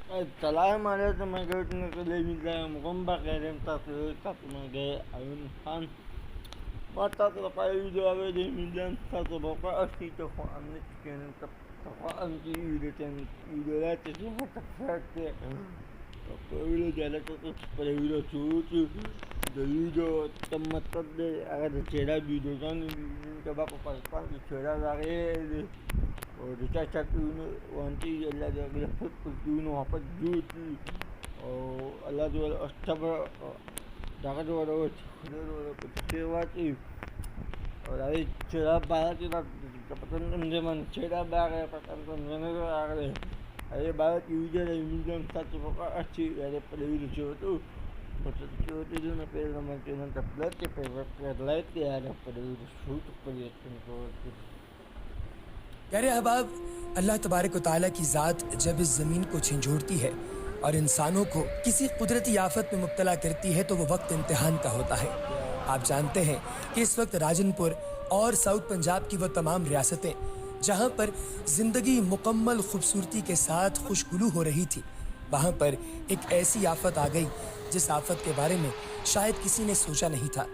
السلام عليكم يا جوتنا تلفزيون مغمبة غير تصوير من غير عيون خان وتطلق فيديو أبدي من دم تطلق أشي تخوان نتكين تخوان تيودة يودلات تسيحة تفاكت تقول جالة تقول سوتي دليدو تم تطلق أغاد تشيرا فيديو كان تبقى فاستان تشيرا لغير और चाचा वांटी अल्लाह के अगले खुद कुछ वहाँ पर जूती और अल्लाह जो अच्छा जाकर जो वाला कुछ सेवा की और अभी चेहरा बाहर की ना पतंग मुझे मन चेहरा बाहर है पतंग तो मैंने तो आ गए अरे बाहर की यूजर है म्यूजियम सच पका अच्छी अरे पढ़ी लिखी हो तो छोटी जो ना पेड़ ना मन के ना तबलत के पेड़ लाइट के यार पढ़ी शूट पढ़ी तुमको प्यारे अहबाब, अल्लाह तबारक व तआला की ज़ात जब इस ज़मीन को झंझोड़ती है और इंसानों को किसी कुदरती आफत में मुब्तला करती है तो वो वक्त इम्तिहान का होता है। आप जानते हैं कि इस वक्त राजनपुर और साउथ पंजाब की वो तमाम रियासतें जहाँ पर ज़िंदगी मुकम्मल खूबसूरती के साथ खुशगुलू हो रही थी, वहाँ पर एक ऐसी आफत आ गई जिस आफत के बारे में शायद किसी ने सोचा नहीं था।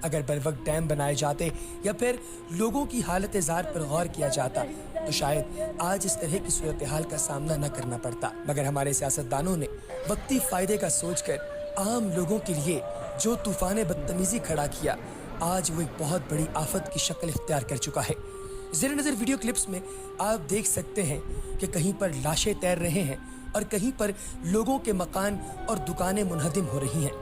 अगर बर वक्त डैम बनाए जाते या फिर लोगों की हालत ज़ार पर गौर किया जाता तो शायद आज इस तरह की सूरत हाल का सामना न करना पड़ता। मगर हमारे सियासतदानों ने वक्ती फ़ायदे का सोचकर आम लोगों के लिए जो तूफ़ान बदतमीज़ी खड़ा किया, आज वो एक बहुत बड़ी आफत की शक्ल इख्तियार कर चुका है। ज़ेर नज़र वीडियो क्लिप्स में आप देख सकते हैं कि कहीं पर लाशें तैर रहे हैं और कहीं पर लोगों के मकान और दुकानें मुनहदिम हो रही हैं।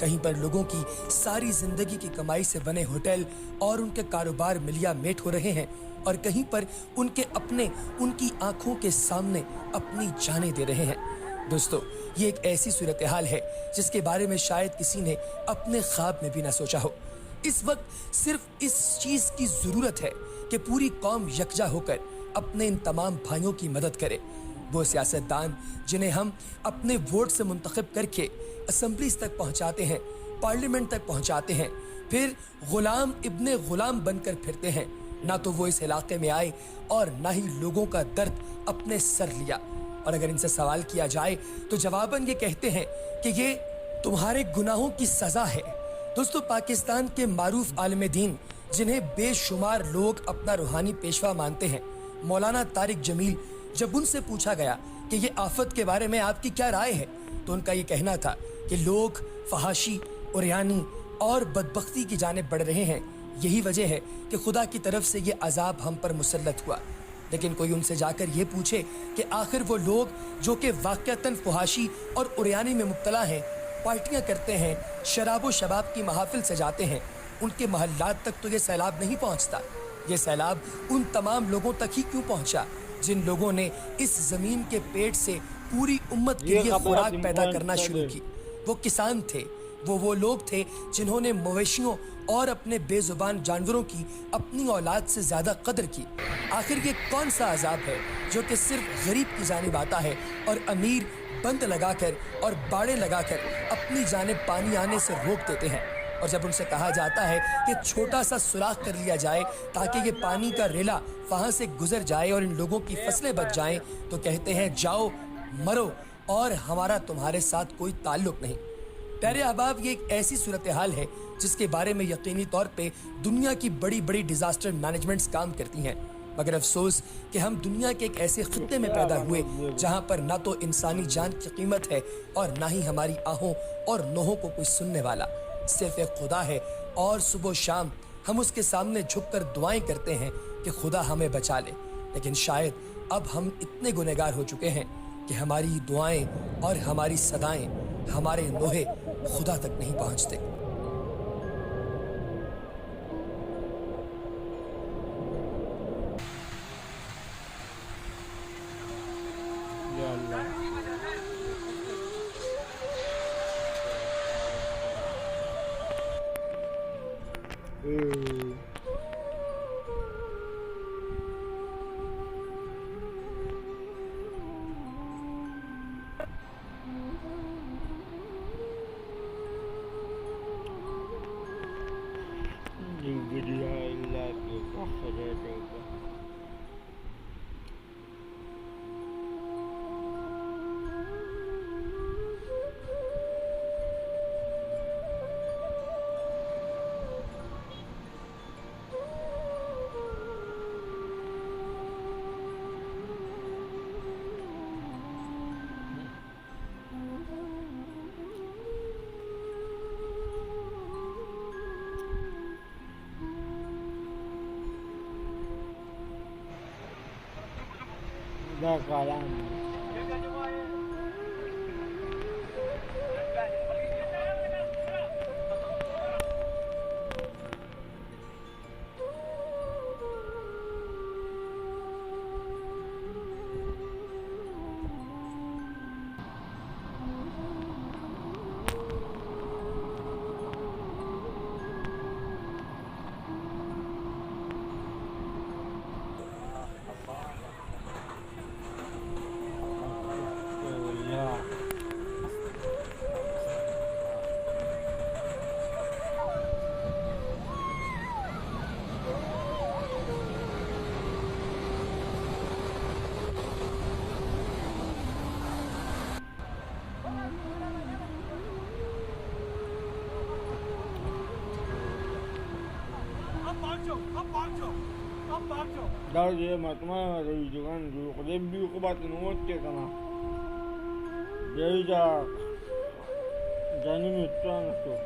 कहीं पर लोगों की सारी जिंदगी की कमाई से बने होटल और उनके कारोबार मिलिया मेट हो रहे हैं और कहीं पर उनके अपने उनकी आंखों के सामने अपनी जानें दे रहे हैं। दोस्तों, ये एक ऐसी सूरत हाल है जिसके बारे में शायद किसी ने अपने ख्वाब में भी ना सोचा हो। इस वक्त सिर्फ इस चीज की जरूरत है कि पूरी कौम यकजा होकर अपने इन तमाम भाइयों की मदद करे। वो सियासतदान जिन्हें हम अपने वोट से मुंतखब करके असम्बलीज तक पहुंचाते हैं, पार्लियामेंट तक पहुंचाते हैं, फिर गुलाम इब्ने गुलाम बनकर फिरते हैं, ना तो वो इस इलाके में आए और ना ही लोगों का दर्द अपने सर लिया। और अगर इनसे सवाल किया जाए तो जवाबन ये कहते हैं कि ये तुम्हारे गुनाहों की सजा है। दोस्तों, पाकिस्तान के मारूफ आलिम दीन जिन्हें बेशुमार लोग अपना रूहानी पेशवा मानते हैं, मौलाना तारिक जमील, जब उनसे पूछा गया कि ये आफत के बारे में आपकी क्या राय है तो उनका ये कहना था कि लोग फहाशी, उरियानी और बदबख्ती की जानिब बढ़ रहे हैं। यही वजह है कि खुदा की तरफ से ये अजाब हम पर मुसल्लत हुआ। लेकिन कोई उनसे जाकर ये पूछे कि आखिर वो लोग जो कि वाक़अतन फहाशी और उरियानी में मुब्तला हैं, पार्टियां करते हैं, शराब शबाब की महाफिल सजाते हैं, उनके महल्लात तक तो ये सैलाब नहीं पहुँचता। ये सैलाब उन तमाम लोगों तक ही क्यों पहुँचा जिन लोगों ने इस जमीन के पेट से पूरी उम्मत के लिए खुराक पैदा करना शुरू की। वो किसान थे, वो लोग थे जिन्होंने मवेशियों और अपने बेजुबान जानवरों की अपनी औलाद से ज्यादा कदर की। आखिर ये कौन सा अजाब है जो कि सिर्फ गरीब की जानिब आता है और अमीर बंद लगाकर और बाड़े लगाकर अपनी जानिब पानी आने से रोक देते हैं। और जब उनसे कहा जाता है कि छोटा सा सुराख कर लिया जाए ताकि ये पानी का रेला वहां से गुजर जाए और इन लोगों की फसलें बच जाएं, तो कहते हैं जाओ मरो और हमारा तुम्हारे साथ कोई ताल्लुक नहीं। प्यारे अहबाब, ये एक ऐसी सूरत हाल है जिसके बारे में यकीनी तौर पे दुनिया की बड़ी बड़ी डिजास्टर मैनेजमेंट्स काम करती हैं। मगर अफसोस कि हम दुनिया के एक ऐसे खित्ते में पैदा हुए जहां पर ना तो इंसानी जान की कीमत है और ना ही हमारी आहों और नोहों को कोई सुनने वाला। सिर्फ एक खुदा है और सुबह शाम हम उसके सामने झुककर दुआएं करते हैं कि खुदा हमें बचा ले। लेकिन शायद अब हम इतने गुनहगार हो चुके हैं कि हमारी दुआएं और हमारी सदाएं, हमारे नोहे खुदा तक नहीं पहुंचते। kalam. Dahil dia matma dari jangan dulu kalau dia biu kebat nuot ke kana. Dia dah jadi mutuan tu.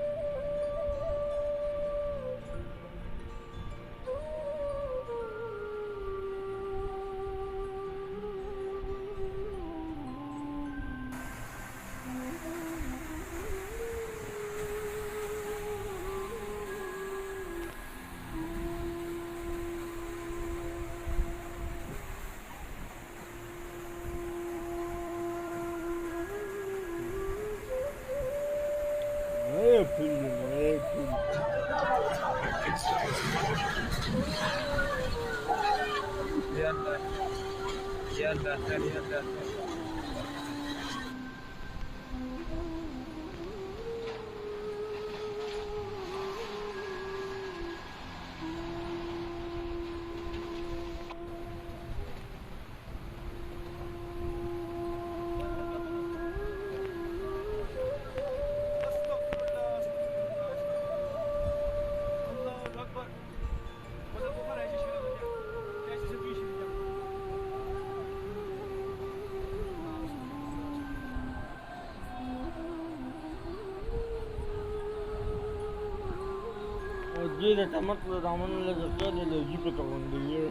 Dia dah tamat raman lagi tu dia lagi petang dia.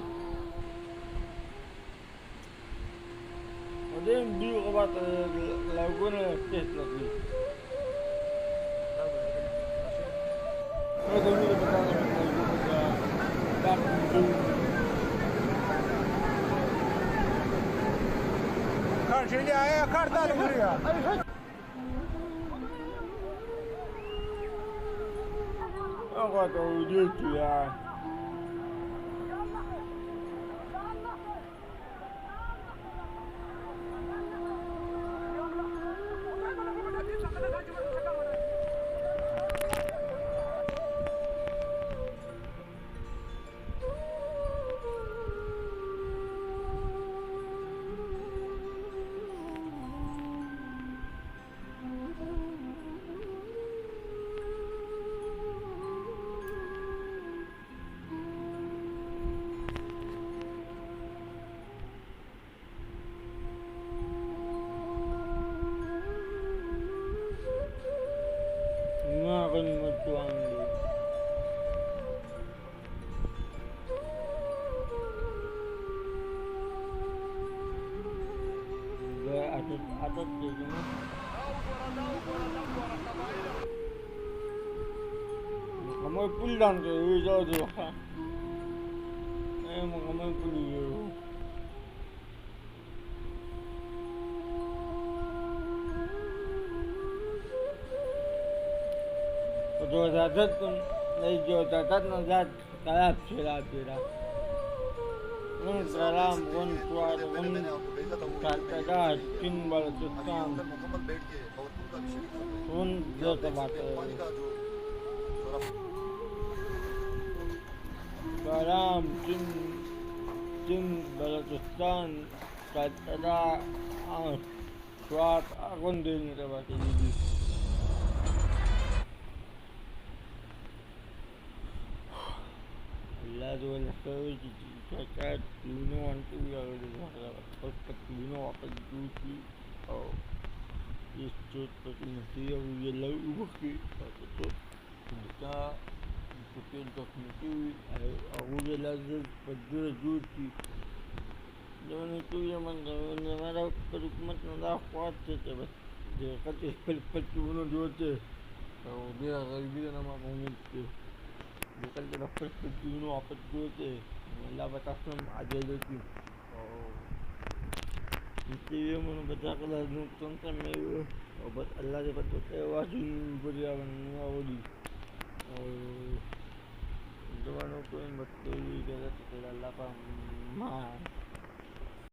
Ada yang biu kebat lagu ni test lagi. Kalau dia ni petang lagu dah Karşıya ya kartal buraya. Aku tahu dia tu ya. Akan bertuang dia. Dia atas dia semua. Kamu pulang ke jauh tu. Kamu pulang. जो इजाजत नहीं जो इजाजत नजात कलाब चला तेरा उन सलाम उन स्वार उन काटदा चिन बलुचिस्तान उन जो बात सलाम चिन चिन बलुचिस्तान काटदा स्वार अगुन दिन के बात ये Lalu lepas itu cakap Luno tu yang lepas Luno apa itu oh itu tu mesti yang dia lalu bukti itu kita mungkin tak mesti aku dia lalu pada juti Jangan itu yang mana perikmat nanda kuat saja bas. Dia kata pel bunuh dua je. Kalau dia lagi nama mungkin tu. Dia kata dah pel bunuh apa dua je. Lah batas ada lagi. Oh. Itu yang mana baca kalau nonton sampai obat Allah dapat sewa sini beriawan ngawdi. Oh. Itu mana pun betul dia kata Allah pam.